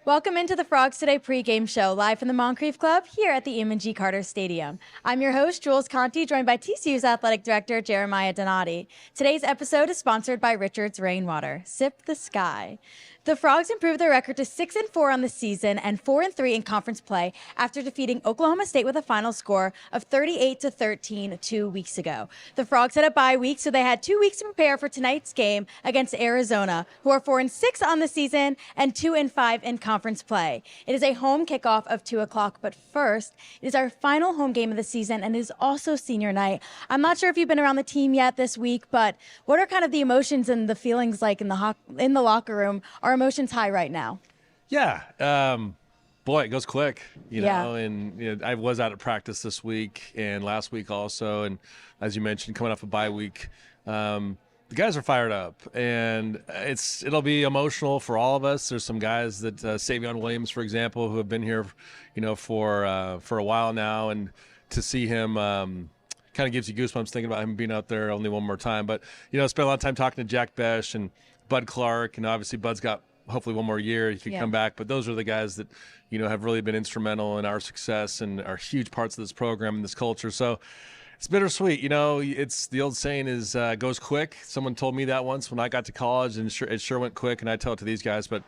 Welcome into the Frogs Today pregame show, live from the Moncrief Club here at the Eamon G. Carter Stadium. I'm your host, Jules Conti, joined by TCU's athletic director, Jeremiah Donati. Today's episode is sponsored by Richard's Rainwater. Sip the sky. The Frogs improved their record to 6-4 on the season and 4-3 in conference play after defeating Oklahoma State with a final score of 38-13 2 weeks ago. The Frogs had a bye week, so they had 2 weeks to prepare for tonight's game against Arizona, who are 4-6 on the season and 2-5 in conference play. It is a home kickoff of 2 o'clock, but first, it is our final home game of the season and it is also senior night. I'm not sure if you've been around the team yet this week, but what are kind of the emotions and the feelings like in the locker room? Are emotions high right now? Yeah. Boy, it goes quick, you Yeah. know, and I was out at practice this week and last week also. And as you mentioned, coming off a bye week, the guys are fired up and it'll be emotional for all of us. There's some guys that Savion Williams, for example, who have been here, for a while now, and to see him, kind of gives you goosebumps thinking about him being out there only one more time. But, spent a lot of time talking to Jack Besh and Bud Clark, and obviously Bud's got hopefully one more year he can come back. But those are the guys that, have really been instrumental in our success and are huge parts of this program and this culture. So it's bittersweet. It's the old saying is goes quick. Someone told me that once when I got to college, and it sure went quick, and I tell it to these guys. But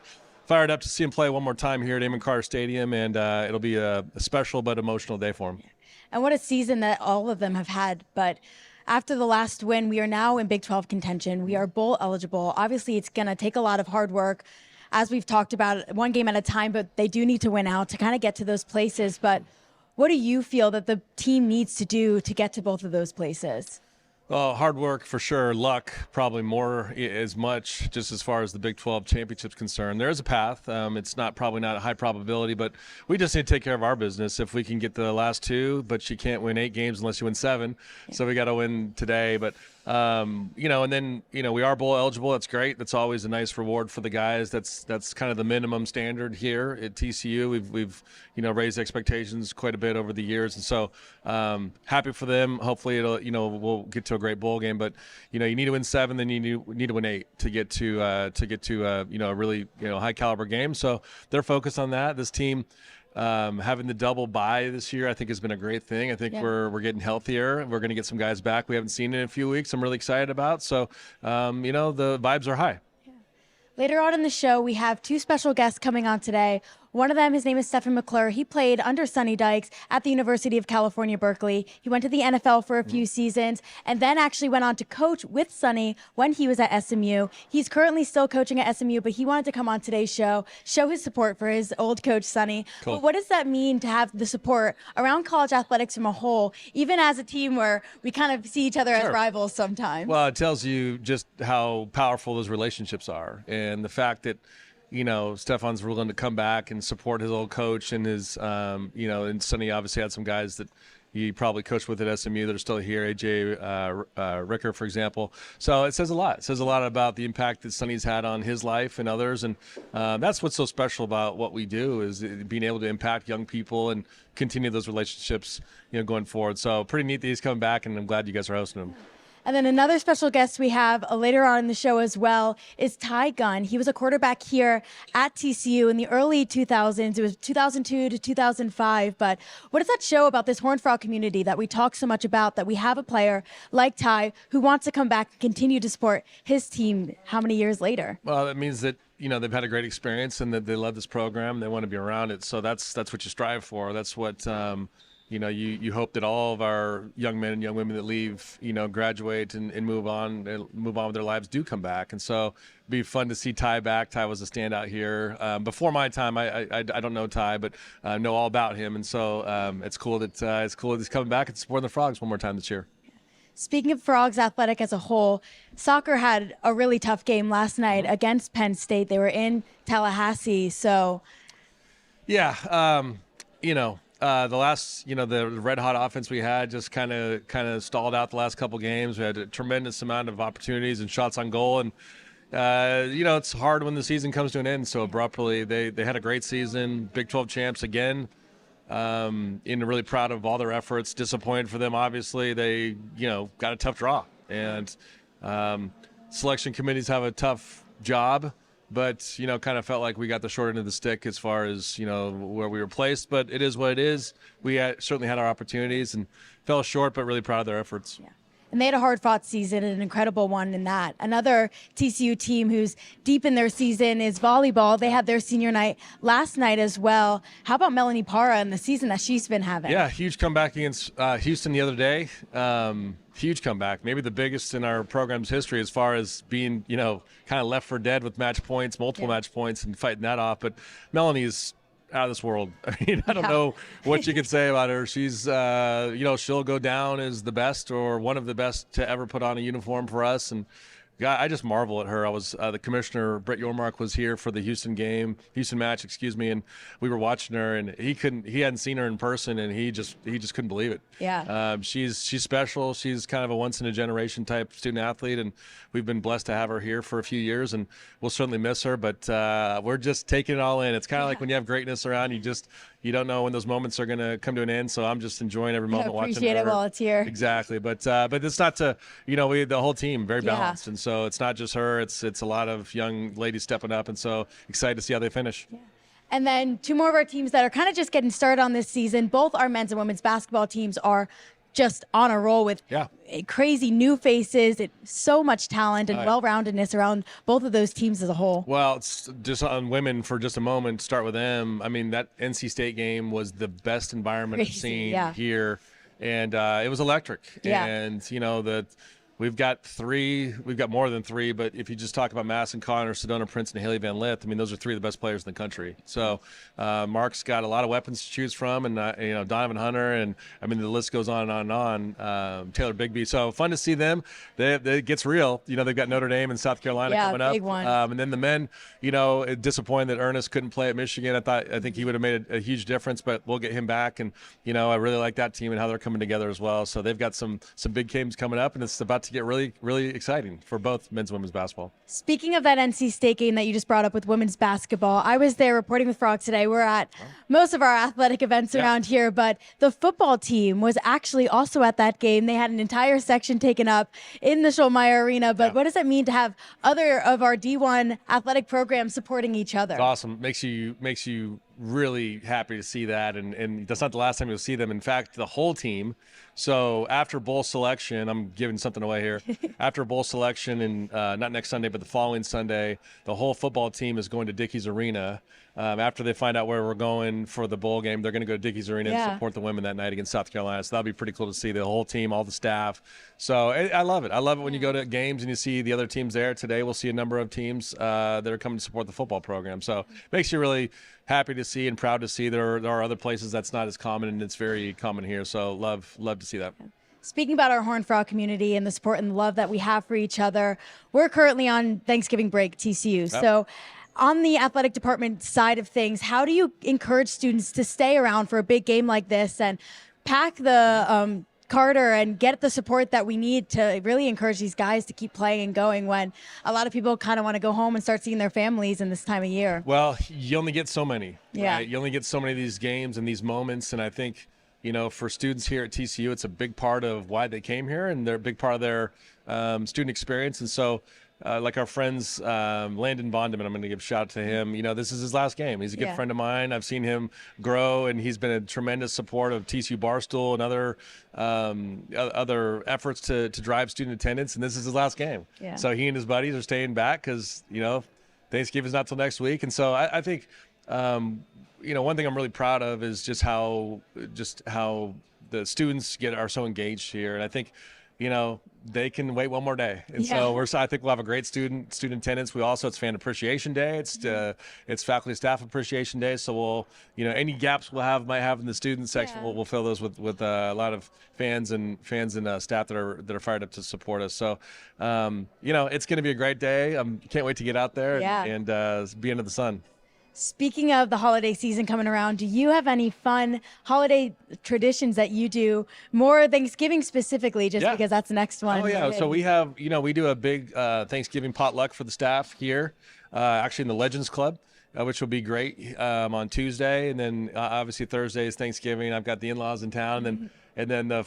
fired up to see him play one more time here at Eamon Carter Stadium, and it'll be a special but emotional day for him. And what a season that all of them have had. But after the last win, we are now in Big 12 contention. We are bowl eligible. Obviously, it's going to take a lot of hard work, as we've talked about, one game at a time, but they do need to win out to kind of get to those places. But what do you feel that the team needs to do to get to both of those places? Well, hard work for sure. Luck probably more as much, just as far as the Big 12 championship's concerned. There is a path. It's probably not a high probability, but we just need to take care of our business. If we can get the last two, but you can't win 8 games unless you win 7. Yeah. So we got to win today. But and then we are bowl eligible. That's great. That's always a nice reward for the guys. That's kind of the minimum standard here at TCU. We've raised expectations quite a bit over the years, and so happy for them. Hopefully we'll get to a great bowl game. But you need to win 7, then you need to win 8 to get to a really high caliber game. So they're focused on that. This team. Having the double bye this year, I think, has been a great thing. I think we're getting healthier. We're going to get some guys back we haven't seen in a few weeks. I'm really excited about. So, the vibes are high. Yeah. Later on in the show, we have 2 special guests coming on today. One of them, his name is Stephen McClure. He played under Sonny Dykes at the University of California, Berkeley. He went to the NFL for a few seasons and then actually went on to coach with Sonny when he was at SMU. He's currently still coaching at SMU, but he wanted to come on today's show, show his support for his old coach, Sonny. Cool. But what does that mean to have the support around college athletics from a whole, even as a team where we kind of see each other as rivals sometimes? Well, it tells you just how powerful those relationships are, and the fact that Stefan's willing to come back and support his old coach and his, and Sonny obviously had some guys that he probably coached with at SMU that are still here, A.J. Ricker, for example. So it says a lot. It says a lot about the impact that Sonny's had on his life and others. And that's what's so special about what we do is being able to impact young people and continue those relationships, going forward. So pretty neat that he's coming back, and I'm glad you guys are hosting him. And then another special guest we have later on in the show as well is Ty Gunn. He was a quarterback here at TCU in the early 2000s. It was 2002 to 2005. But what does that show about this Horned Frog community that we talk so much about, that we have a player like Ty who wants to come back and continue to support his team how many years later? Well, that means that they've had a great experience and that they love this program. They want to be around it. So that's what you strive for. That's what you hope that all of our young men and young women that leave, graduate and move on with their lives do come back. And so it'd be fun to see Ty back. Ty was a standout here. Before my time, I don't know Ty, but know all about him. And so it's cool that he's coming back and supporting the Frogs one more time this year. Speaking of Frogs athletic as a whole, soccer had a really tough game last night against Penn State. They were in Tallahassee. So, yeah, the last, the red hot offense we had just kind of stalled out the last couple games. We had a tremendous amount of opportunities and shots on goal, and it's hard when the season comes to an end so abruptly. They had a great season, Big 12 champs again. Really proud of all their efforts. Disappointed for them, obviously. They got a tough draw, and selection committees have a tough job. but kind of felt like we got the short end of the stick as far as where we were placed. But it is what it is. We certainly had our opportunities and fell short, but really proud of their efforts. Yeah. And they had a hard-fought season, an incredible one in that. Another TCU team who's deep in their season is volleyball. They had their senior night last night as well. How about Melanie Parra and the season that she's been having? Yeah, huge comeback against Houston the other day. Huge comeback, maybe the biggest in our program's history as far as being, kind of left for dead with match points, multiple match points, and fighting that off. But Melanie is out of this world. I mean, I don't know what you could say about her. She's, she'll go down as the best or one of the best to ever put on a uniform for us. And I just marvel at her. I was the commissioner, Brett Yormark, was here for the Houston match, and we were watching her, and he hadn't seen her in person, and he just couldn't believe it. Yeah. She's special. She's kind of a once in a generation type student athlete, and we've been blessed to have her here for a few years, and we'll certainly miss her. But we're just taking it all in. It's kind of like when you have greatness around, you don't know when those moments are going to come to an end. So I'm just enjoying every moment watching her. Appreciate it while it's here. Exactly. But it's not to, we the whole team very balanced. And so it's not just her, it's a lot of young ladies stepping up. And so excited to see how they finish. Yeah. And then two more of our teams that are kind of just getting started on this season. Both our men's and women's basketball teams are just on a roll with crazy new faces, so much talent and well-roundedness around both of those teams as a whole. Well, it's just on women for just a moment, start with them. I mean, that NC State game was the best environment I've seen here, and it was electric. Yeah. And, we've got more than three, but if you just talk about Madison Connor, Sedona Prince, and Haley Van Lith, I mean, those are three of the best players in the country. So Mark's got a lot of weapons to choose from, and, Donovan Hunter, and, I mean, the list goes on and on, Taylor Bigby. So fun to see them. It gets real. They've got Notre Dame and South Carolina coming up. Big one. And then the men, disappointed that Ernest couldn't play at Michigan. I think he would have made a huge difference, but we'll get him back. And, I really like that team and how they're coming together as well. So they've got some big games coming up, and it's about to get really, really exciting for both men's and women's basketball. Speaking of that NC State game that you just brought up with women's basketball, I was there reporting with Frog today. We're at most of our athletic events around here, but the football team was actually also at that game. They had an entire section taken up in the Schulmeyer Arena, but what does it mean to have other of our D1 athletic programs supporting each other? It's awesome. Makes you really happy to see that, and that's not the last time you'll see them. In fact, the whole team. So after bowl selection, I'm giving something away here. After bowl selection, and not next Sunday, but the following Sunday, the whole football team is going to Dickey's Arena. After they find out where we're going for the bowl game, they're going to go to Dickey's Arena and support the women that night against South Carolina. So that'll be pretty cool to see the whole team, all the staff. So I love it. I love it when you go to games and you see the other teams there. Today we'll see a number of teams that are coming to support the football program. So it makes you really happy to see and proud to see. There are other places that's not as common, and it's very common here. So love to see that. Speaking about our Horned Frog community and the support and the love that we have for each other, we're currently on Thanksgiving break, TCU. Yep. So on the athletic department side of things, how do you encourage students to stay around for a big game like this and pack the Carter and get the support that we need to really encourage these guys to keep playing and going when a lot of people kind of want to go home and start seeing their families in this time of year? Well, you only get so many. Yeah. Right? You only get so many of these games and these moments, and I think for students here at TCU, it's a big part of why they came here, and they're a big part of their student experience. And so like our friends, Landon Vonderman, I'm going to give a shout out to him. This is his last game. He's a good friend of mine. I've seen him grow, and he's been a tremendous support of TCU Barstool and other efforts to drive student attendance. And this is his last game. Yeah. So he and his buddies are staying back because, Thanksgiving's not till next week. And so I think, one thing I'm really proud of is just how the students are so engaged here. And I think, they can wait one more day. And so I think we'll have a great student attendance. It's Fan Appreciation Day. It's Faculty Staff Appreciation Day. So we'll, any gaps might have in the student section, we'll fill those with a lot of fans and staff that are fired up to support us. So, it's going to be a great day. Can't wait to get out there and be under the sun. Speaking of the holiday season coming around, do you have any fun holiday traditions that you do, more Thanksgiving specifically, because that's the next one? Oh, yeah. So we have, we do a big Thanksgiving potluck for the staff here, actually in the Legends Club. which will be great on Tuesday, and then obviously Thursday is Thanksgiving. I've got the in-laws in town, and then the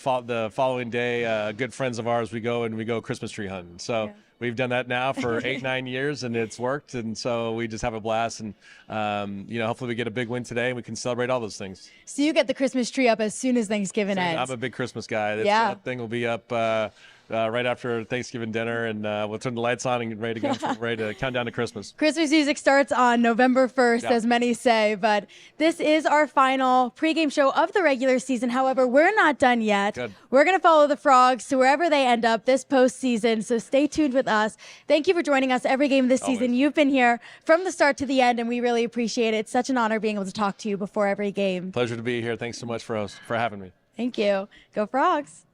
following day, good friends of ours, we go Christmas tree hunting. So. Yeah. We've done that now for 8-9 years, and it's worked, and so we just have a blast. And hopefully we get a big win today, and we can celebrate all those things. So you get the Christmas tree up as soon as Thanksgiving ends. I'm a big Christmas guy. That thing will be up right after Thanksgiving dinner, and we'll turn the lights on and get ready to go, ready to count down to Christmas. Christmas music starts on November 1st, as many say, but this is our final pregame show of the regular season. However, we're not done yet. Good. We're going to follow the Frogs to wherever they end up this postseason, so stay tuned with us. Thank you for joining us every game this season. You've been here from the start to the end, and we really appreciate it. It's such an honor being able to talk to you before every game. Pleasure to be here. Thanks so much for having me. Thank you. Go Frogs.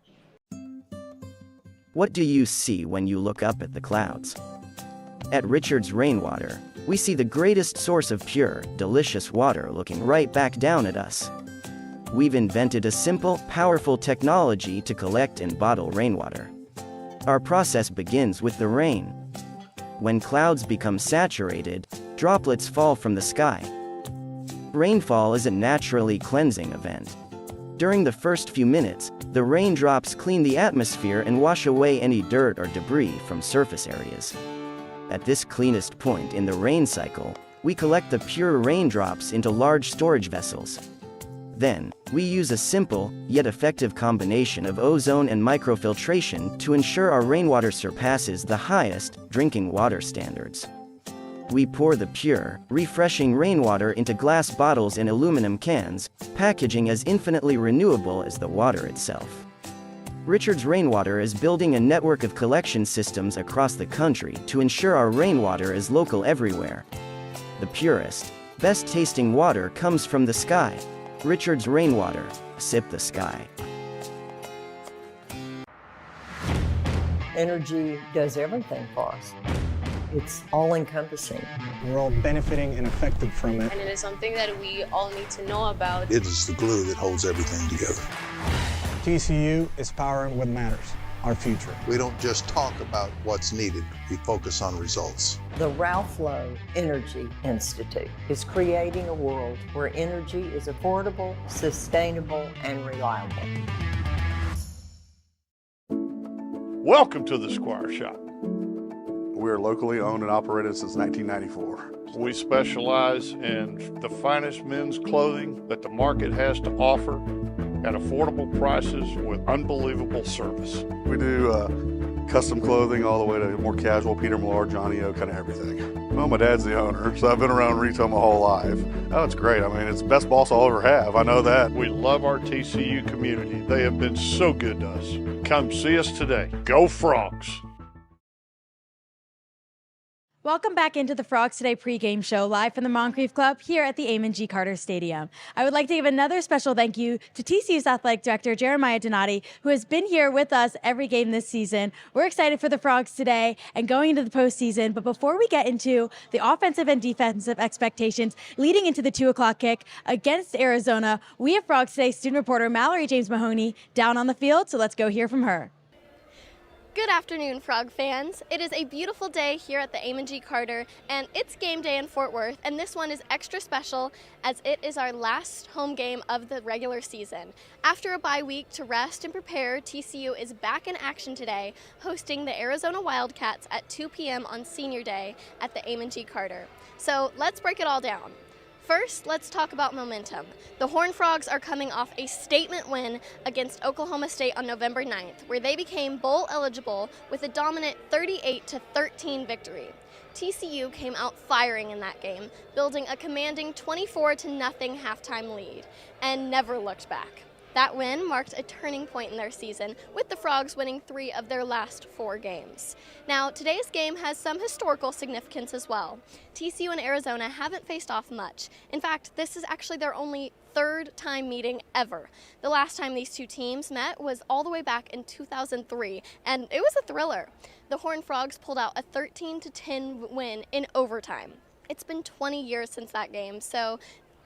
What do you see when you look up at the clouds? At Richard's Rainwater, we see the greatest source of pure, delicious water looking right back down at us. We've invented a simple, powerful technology to collect and bottle rainwater. Our process begins with the rain. When clouds become saturated, droplets fall from the sky. Rainfall is a naturally cleansing event. During the first few minutes, the raindrops clean the atmosphere and wash away any dirt or debris from surface areas. At this cleanest point in the rain cycle, we collect the pure raindrops into large storage vessels. Then, we use a simple, yet effective combination of ozone and microfiltration to ensure our rainwater surpasses the highest drinking water standards. We pour the pure, refreshing rainwater into glass bottles and aluminum cans, packaging as infinitely renewable as the water itself. Richard's Rainwater is building a network of collection systems across the country to ensure our rainwater is local everywhere. The purest, best-tasting water comes from the sky. Richard's Rainwater, sip the sky. Energy does everything for us. It's all-encompassing. We're all benefiting and affected from it. And it is something that we all need to know about. It is the glue that holds everything together. TCU is powering what matters, our future. We don't just talk about what's needed, we focus on results. The Ralph Lowe Energy Institute is creating a world where energy is affordable, sustainable, and reliable. Welcome to the Squire Shop. We are locally owned and operated since 1994. We specialize in the finest men's clothing that the market has to offer at affordable prices with unbelievable service. We do custom clothing all the way to more casual, Peter Millar, Johnny O, kind of everything. Well, my dad's the owner, so I've been around retail my whole life. Oh, it's great. I mean, it's the best boss I'll ever have. I know that. We love our TCU community. They have been so good to us. Come see us today. Go Frogs! Welcome back into the Frogs Today pregame show, live from the Moncrief Club here at the Amon G. Carter Stadium. I would like to give another special thank you to TCU's athletic director, Jeremiah Donati, who has been here with us every game this season. We're excited for the Frogs today and going into the postseason. But before we get into the offensive and defensive expectations leading into the 2 o'clock kick against Arizona, we have Frogs Today student reporter Mallory James Mahoney down on the field. So let's go hear from her. Good afternoon, Frog fans. It is a beautiful day here at the Amon G. Carter, and it's game day in Fort Worth, and this one is extra special as it is our last home game of the regular season. After a bye week to rest and prepare, TCU is back in action today, hosting the Arizona Wildcats at 2 p.m. on Senior Day at the Amon G. Carter. So let's break it all down. First, let's talk about momentum. The Horned Frogs are coming off a statement win against Oklahoma State on November 9th, where they became bowl eligible with a dominant 38-13 victory. TCU came out firing in that game, building a commanding 24-0 halftime lead, and never looked back. That win marked a turning point in their season, with the Frogs winning 3 of their last 4 games. Now, today's game has some historical significance as well. TCU and Arizona haven't faced off much. In fact, this is actually their only 3rd time meeting ever. The last time these two teams met was all the way back in 2003, and it was a thriller. The Horned Frogs pulled out a 13-10 win in overtime. It's been 20 years since that game, so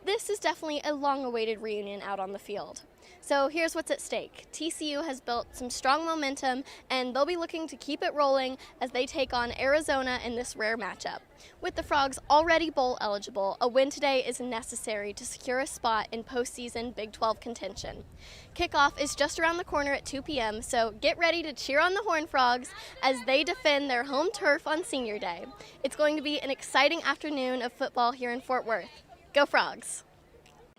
This is definitely a long-awaited reunion out on the field. So here's what's at stake. TCU has built some strong momentum, and they'll be looking to keep it rolling as they take on Arizona in this rare matchup. With the Frogs already bowl eligible, a win today is necessary to secure a spot in postseason Big 12 contention. Kickoff is just around the corner at 2 p.m., so get ready to cheer on the Horned Frogs as they defend their home turf on Senior Day. It's going to be an exciting afternoon of football here in Fort Worth. Go Frogs!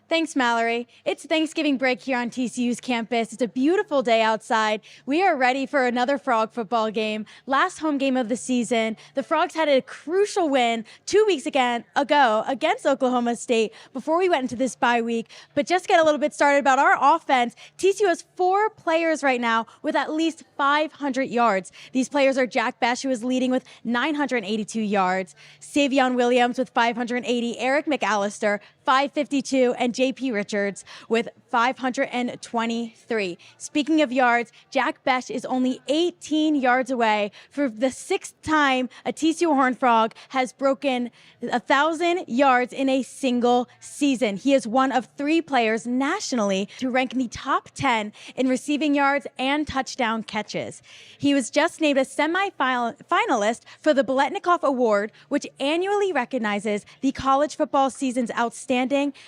Thanks, Mallory. It's Thanksgiving break here on TCU's campus. It's a beautiful day outside. We are ready for another Frog football game. Last home game of the season, the Frogs had a crucial win 2 weeks ago against Oklahoma State before we went into this bye week. But just to get a little bit started about our offense, TCU has 4 players right now with at least 500 yards. These players are Jack Besh, who is leading with 982 yards, Savion Williams with 580, Eric McAllister, 552, and JP Richards with 523. Speaking of yards, Jack Besh is only 18 yards away for the 6th time a TCU Horned Frog has broken 1,000 yards in a single season. He is one of 3 players nationally to rank in the top 10 in receiving yards and touchdown catches. He was just named a semi-finalist for the Biletnikoff Award, which annually recognizes the college football season's outstanding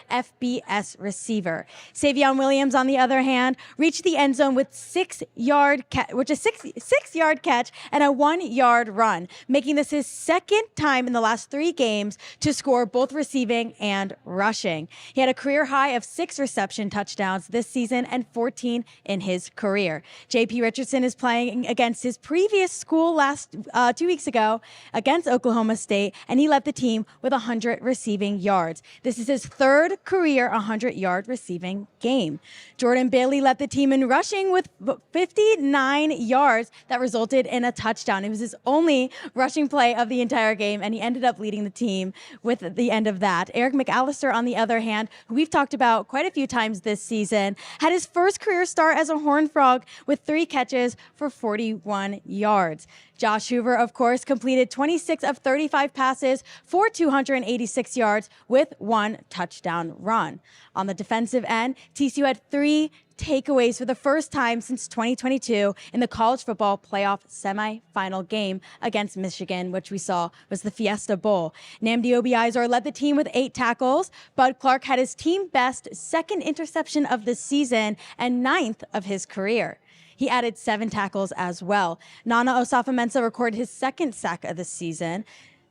FBS receiver. Savion Williams, on the other hand, reached the end zone with 6-yard catch and a 1-yard run, making this his 2nd time in the last 3 games to score both receiving and rushing. He had a career high of 6 reception touchdowns this season and 14 in his career. JP Richardson is playing against his previous school last 2 weeks ago against Oklahoma State, and he led the team with 100 receiving yards. This is his 3rd career 100-yard receiving game. Jordan Bailey led the team in rushing with 59 yards that resulted in a touchdown. It was his only rushing play of the entire game, and he ended up leading the team with the end of that. Eric McAllister, on the other hand, who we've talked about quite a few times this season, had his first career start as a Horned Frog with 3 catches for 41 yards. Josh Hoover, of course, completed 26 of 35 passes for 286 yards with 1 touchdown run. On the defensive end, TCU had 3 takeaways for the first time since 2022 in the college football playoff semifinal game against Michigan, which we saw was the Fiesta Bowl. Nnamdi Obiizor led the team with 8 tackles. Bud Clark had his team best 2nd interception of the season and 9th of his career. He added 7 tackles as well. Nana Osafo-Mensah recorded his 2nd sack of the season.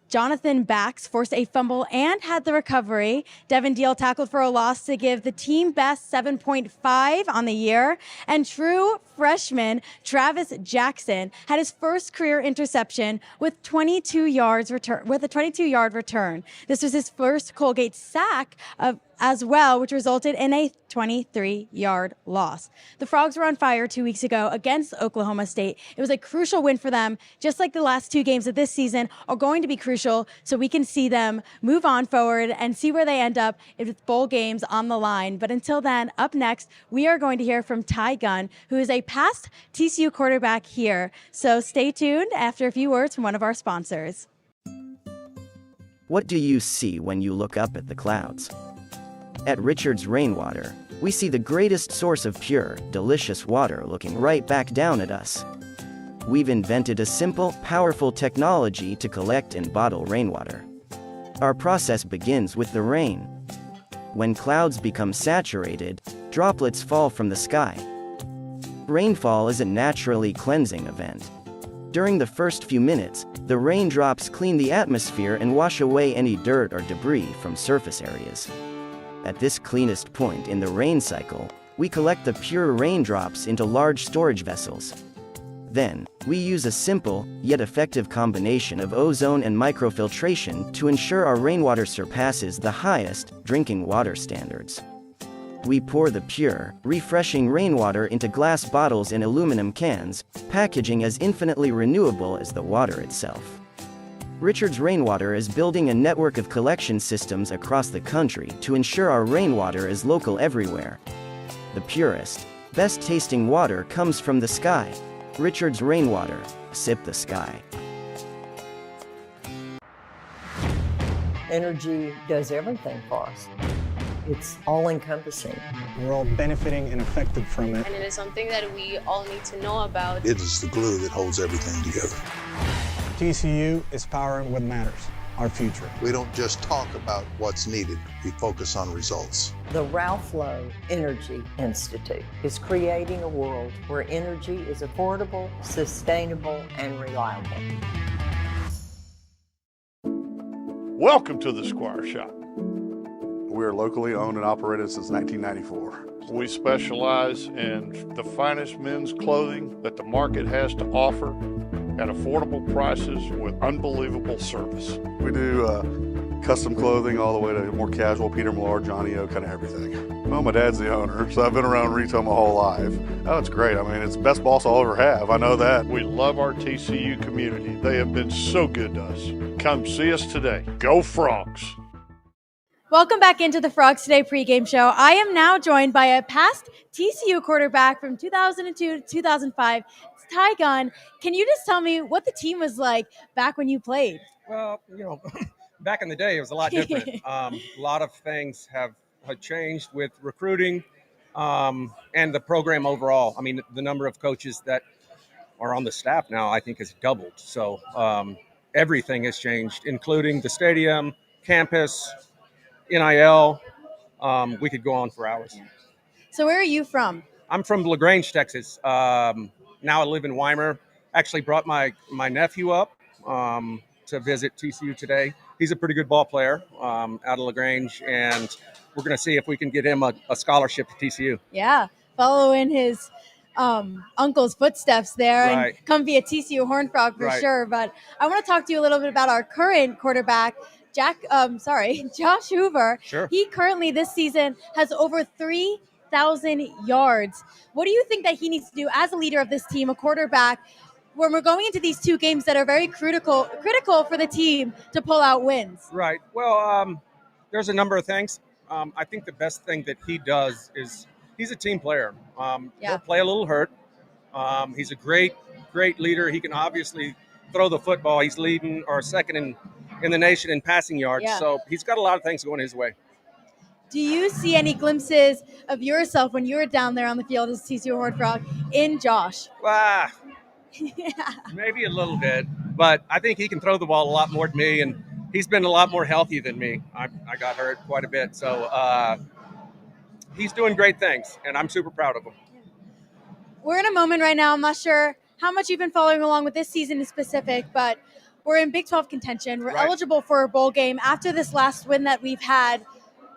Jonathan Bax forced a fumble and had the recovery. Devin Deal tackled for a loss to give the team best 7.5 on the year. And true freshman Travis Jackson had his first career interception with a 22-yard return. This was his first Colgate sack as well, which resulted in a 23-yard loss. The Frogs were on fire 2 weeks ago against Oklahoma State. It was a crucial win for them, just like the last 2 games of this season are going to be crucial, so we can see them move on forward and see where they end up with bowl games on the line. But until then, up next, we are going to hear from Ty Gunn, who is a past TCU quarterback here. So stay tuned after a few words from one of our sponsors. What do you see when you look up at the clouds? At Richards Rainwater, we see the greatest source of pure, delicious water looking right back down at us. We've invented a simple, powerful technology to collect and bottle rainwater. Our process begins with the rain. When clouds become saturated, droplets fall from the sky. Rainfall is a naturally cleansing event. During the first few minutes, the raindrops clean the atmosphere and wash away any dirt or debris from surface areas. At this cleanest point in the rain cycle, we collect the pure raindrops into large storage vessels. Then, we use a simple, yet effective combination of ozone and microfiltration to ensure our rainwater surpasses the highest drinking water standards. We pour the pure, refreshing rainwater into glass bottles and aluminum cans, packaging as infinitely renewable as the water itself. Richards Rainwater is building a network of collection systems across the country to ensure our rainwater is local everywhere. The purest, best-tasting water comes from the sky. Richards Rainwater, sip the sky. Energy does everything for us. It's all encompassing. We're all benefiting and affected from it. And it is something that we all need to know about. It is the glue that holds everything together. TCU is powering what matters, our future. We don't just talk about what's needed, we focus on results. The Ralph Lowe Energy Institute is creating a world where energy is affordable, sustainable, and reliable. Welcome to the Squire Shop. We are locally owned and operated since 1994. We specialize in the finest men's clothing that the market has to offer at affordable prices with unbelievable service. We do custom clothing all the way to more casual, Peter Millar, Johnny O, kind of everything. Well, my dad's the owner, so I've been around retail my whole life. Oh, it's great. I mean, it's the best boss I'll ever have. I know that. We love our TCU community. They have been so good to us. Come see us today. Go Frogs! Welcome back into the Frogs Today pregame show. I am now joined by a past TCU quarterback from 2002 to 2005. It's Ty Gunn. Can you just tell me what the team was like back when you played? Well, back in the day, it was a lot different. A lot of things have changed with recruiting and the program overall. I mean, the number of coaches that are on the staff now, I think, has doubled. So everything has changed, including the stadium, campus, NIL. We could go on for hours. So where are you from? I'm from LaGrange, Texas. Now I live in Weimar. Actually brought my nephew up to visit TCU today. He's a pretty good ball player out of LaGrange, and we're going to see if we can get him a scholarship to TCU. Yeah, follow in his uncle's footsteps there Right. And come be a TCU Horned Frog for Right. sure. But I want to talk to you a little bit about our current quarterback, Josh Hoover. Sure. He currently this season has over 3,000 yards. What do you think that he needs to do as a leader of this team, a quarterback, when we're going into these two games that are very critical for the team to pull out wins? Right. Well, there's a number of things. I think the best thing that he does is he's a team player. He'll play a little hurt. He's a great leader. He can obviously throw the football. He's leading or second in the nation in passing yards. Yeah. So he's got a lot of things going his way. Do you see any glimpses of yourself when you were down there on the field as TCU Horned Frog in Josh? Maybe a little bit, but I think he can throw the ball a lot more than me, and he's been a lot more healthy than me. I got hurt quite a bit, so he's doing great things, and I'm super proud of him. We're in a moment right now. I'm not sure how much you've been following along with this season in specific, but we're in Big 12 contention. We're Right. eligible for a bowl game after this last win that we've had.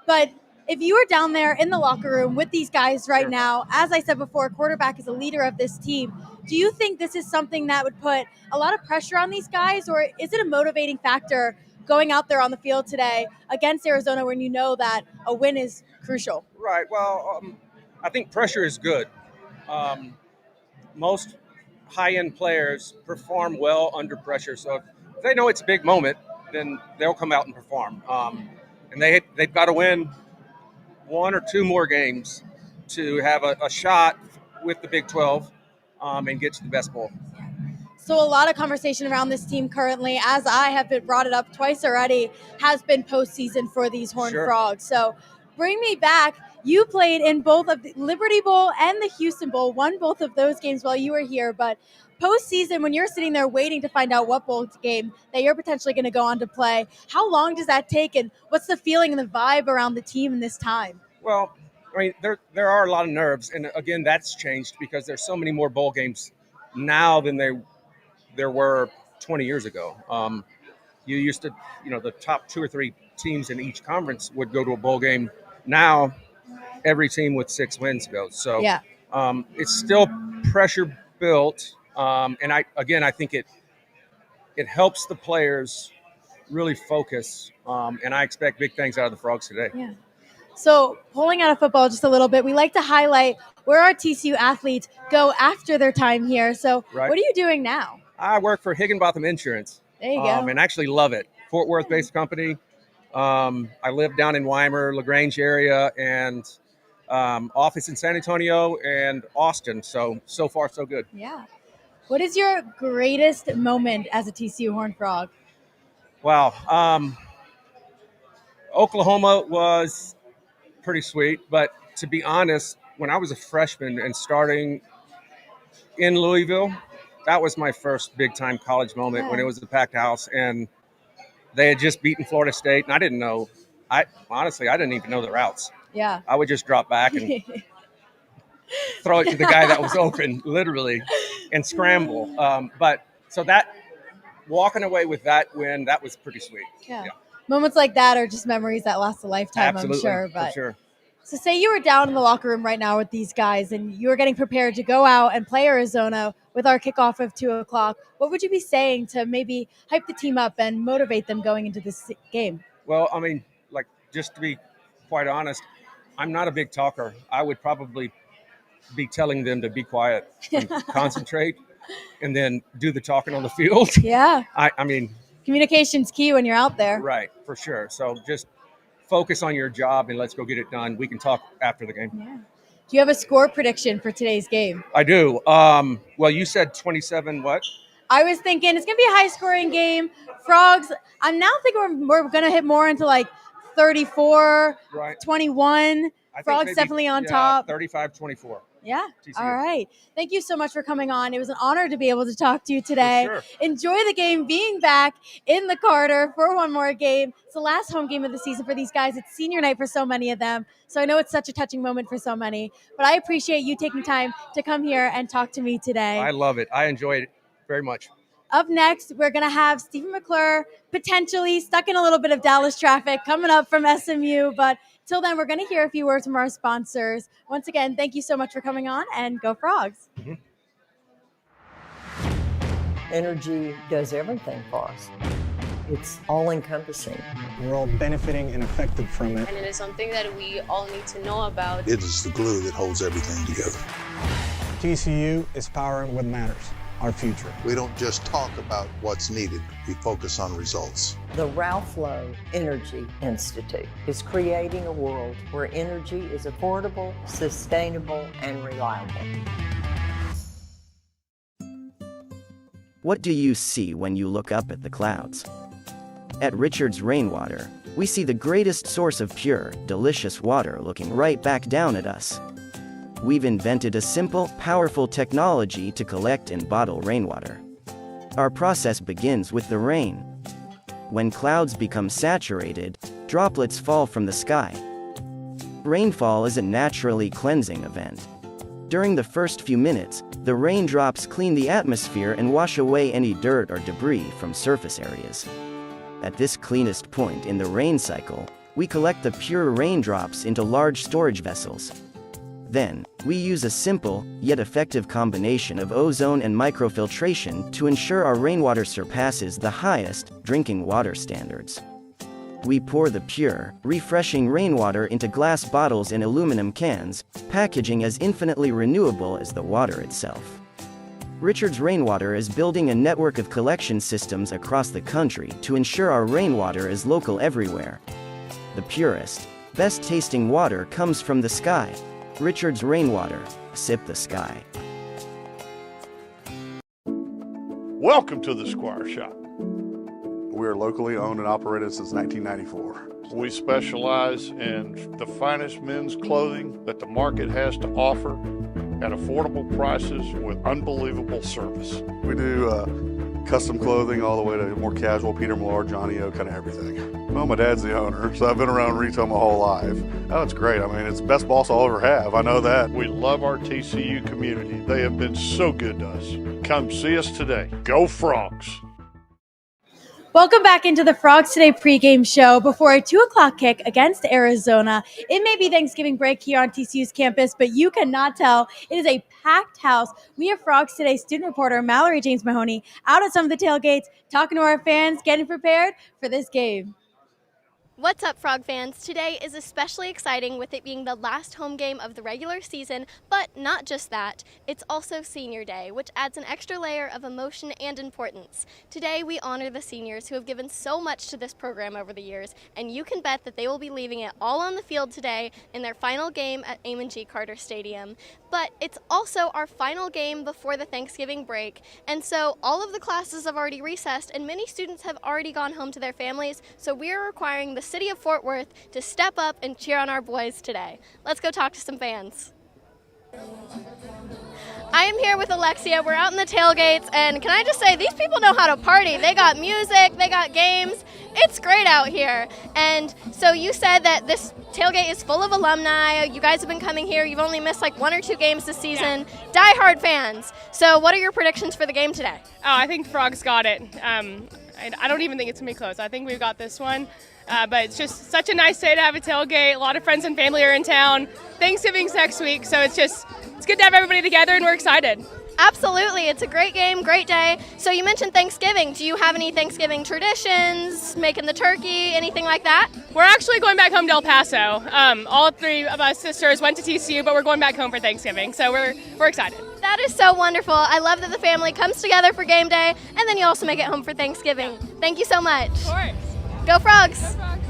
But if you were down there in the locker room with these guys right Sure. now, as I said before, quarterback is a leader of this team. Do you think this is something that would put a lot of pressure on these guys, or is it a motivating factor going out there on the field today against Arizona when you know that a win is crucial? Right. Well, I think pressure is good. Most high-end players perform well under pressure. So if they know it's a big moment, then they'll come out and perform. And they've got to win one or two more games to have a shot with the Big 12 and get to the best bowl. So a lot of conversation around this team currently, as I have been brought it up twice already, has been postseason for these Horned Sure. Frogs. So bring me back. You played in both of the Liberty Bowl and the Houston Bowl, won both of those games while you were here. But postseason, when you're sitting there waiting to find out what bowl game that you're potentially going to go on to play, how long does that take, and what's the feeling and the vibe around the team in this time? Well, I mean, there are a lot of nerves, and again, that's changed because there's so many more bowl games now than there were 20 years ago. You used to, the top two or three teams in each conference would go to a bowl game. Now, every team with 6 wins goes. So Yeah. it's still pressure built, and I think it helps the players really focus, and I expect big things out of the Frogs today. Yeah. So pulling out of football just a little bit, we like to highlight where our TCU athletes go after their time here. So Right. What are you doing now? I work for Higginbotham Insurance. There you go. And actually love it. Fort Worth-based company. I live down in Weimar, LaGrange area, and office in San Antonio and Austin. So far, so good. Yeah. What is your greatest moment as a TCU Horned Frog? Wow. Oklahoma was pretty sweet. But to be honest, when I was a freshman and starting in Louisville, that was my first big-time college moment when it was a packed house, and they had just beaten Florida State, and I didn't know. I didn't even know the routes. Yeah. I would just drop back and throw it to the guy that was open, literally, and scramble. But so that walking away with that win, that was pretty sweet. Yeah. Moments like that are just memories that last a lifetime, Absolutely, I'm sure. But for sure. So say you were down in the locker room right now with these guys and you were getting prepared to go out and play Arizona with our kickoff of 2:00. What would you be saying to maybe hype the team up and motivate them going into this game? Well, I mean, like, just to be quite honest, I'm not a big talker. I would probably be telling them to be quiet and concentrate and then do the talking on the field. Yeah. I mean, communication's key when you're out there. Right, for sure. So just focus on your job and let's go get it done. We can talk after the game. Yeah. Do you have a score prediction for today's game? I do. Well, you said 27 what? I was thinking it's going to be a high-scoring game. Frogs, I'm now thinking we're going to hit more into like 34, right. 21. Frogs definitely on top. 35-24. Yeah. TCU. All right. Thank you so much for coming on. It was an honor to be able to talk to you today. For sure. Enjoy the game, being back in the Carter for one more game. It's the last home game of the season for these guys. It's senior night for so many of them. So I know it's such a touching moment for so many. But I appreciate you taking time to come here and talk to me today. I love it. I enjoyed it very much. Up next, we're going to have Stephen McClure, potentially stuck in a little bit of Dallas traffic, coming up from SMU. But till then, we're going to hear a few words from our sponsors. Once again, thank you so much for coming on, and go Frogs. Mm-hmm. Energy does everything for us. It's all-encompassing. We're all benefiting and affected from it. And it is something that we all need to know about. It is the glue that holds everything together. TCU is powering what matters, our future. We don't just talk about what's needed, we focus on results. The Ralph Lowe Energy Institute is creating a world where energy is affordable, sustainable, and reliable. What do you see when you look up at the clouds? At Richard's Rainwater, we see the greatest source of pure, delicious water looking right back down at us. We've invented a simple, powerful technology to collect and bottle rainwater. Our process begins with the rain. When clouds become saturated, droplets fall from the sky. Rainfall is a naturally cleansing event. During the first few minutes, the raindrops clean the atmosphere and wash away any dirt or debris from surface areas. At this cleanest point in the rain cycle, we collect the pure raindrops into large storage vessels. Then, we use a simple, yet effective combination of ozone and microfiltration to ensure our rainwater surpasses the highest drinking water standards. We pour the pure, refreshing rainwater into glass bottles and aluminum cans, packaging as infinitely renewable as the water itself. Richard's Rainwater is building a network of collection systems across the country to ensure our rainwater is local everywhere. The purest, best-tasting water comes from the sky. Richard's Rainwater, sip the sky. Welcome to the Squire Shop. We are locally owned and operated since 1994. We specialize in the finest men's clothing that the market has to offer at affordable prices with unbelievable service. We do custom clothing all the way to more casual, Peter Millar, Johnny O, kind of everything. Well, my dad's the owner, so I've been around retail my whole life. Oh, it's great. I mean, it's the best boss I'll ever have. I know that. We love our TCU community. They have been so good to us. Come see us today. Go Frogs! Welcome back into the Frogs Today pregame show before a 2:00 kick against Arizona. It may be Thanksgiving break here on TCU's campus, but you cannot tell. It is a packed house. We have Frogs Today student reporter Mallory James Mahoney out at some of the tailgates, talking to our fans, getting prepared for this game. What's up, Frog fans? Today is especially exciting with it being the last home game of the regular season, but not just that. It's also Senior Day, which adds an extra layer of emotion and importance. Today, we honor the seniors who have given so much to this program over the years, and you can bet that they will be leaving it all on the field today in their final game at Amon G. Carter Stadium. but it's also our final game before the Thanksgiving break. And so all of the classes have already recessed and many students have already gone home to their families. So we are requiring the city of Fort Worth to step up and cheer on our boys today. Let's go talk to some fans. I am here with Alexia. We're out in the tailgates, and can I just say, these people know how to party. They got music, they got games. It's great out here. And so you said that this tailgate is full of alumni. You guys have been coming here. You've only missed like 1 or 2 games this season. Yeah. Die-hard fans. So what are your predictions for the game today? Oh, I think Frogs got it. I don't even think it's going to be close. I think we've got this one. But it's just such a nice day to have a tailgate. A lot of friends and family are in town. Thanksgiving's next week, so it's good to have everybody together, and we're excited. Absolutely. It's a great game, great day. So you mentioned Thanksgiving. Do you have any Thanksgiving traditions, making the turkey, anything like that? We're actually going back home to El Paso. All 3 of us sisters went to TCU, but we're going back home for Thanksgiving, so we're excited. That is so wonderful. I love that the family comes together for game day, and then you also make it home for Thanksgiving. Yeah. Thank you so much. Of course. Go Frogs! Go Frogs!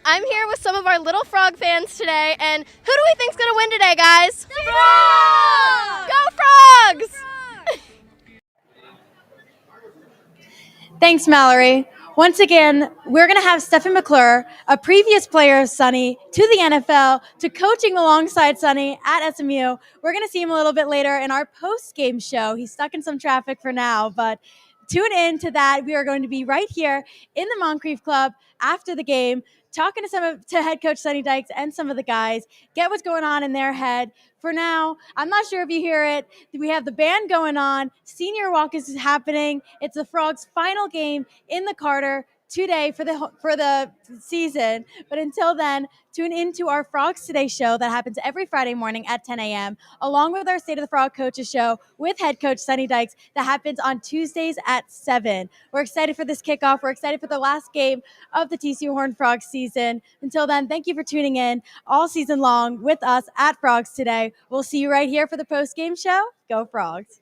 I'm here with some of our Little Frog fans today, and who do we think's going to win today, guys? The Frogs! Go Frogs! Thanks, Mallory. Once again, we're going to have Stephen McClure, a previous player of Sunny, to the NFL, to coaching alongside Sunny at SMU. We're going to see him a little bit later in our post-game show. He's stuck in some traffic for now, but tune in to that. We are going to be right here in the Moncrief Club after the game, talking to head coach Sonny Dykes and some of the guys, get what's going on in their head. For now, I'm not sure if you hear it. We have the band going on. Senior Walk is happening. It's the Frogs' final game in the Carter today for the season. But until then, tune into our Frogs Today show that happens every Friday morning at 10 a.m., along with our State of the Frog Coaches show with head coach Sonny Dykes that happens on Tuesdays at 7. We're excited for this kickoff. We're excited for the last game of the TCU Horned Frogs season. Until then, thank you for tuning in all season long with us at Frogs Today. We'll see you right here for the post-game show. Go Frogs.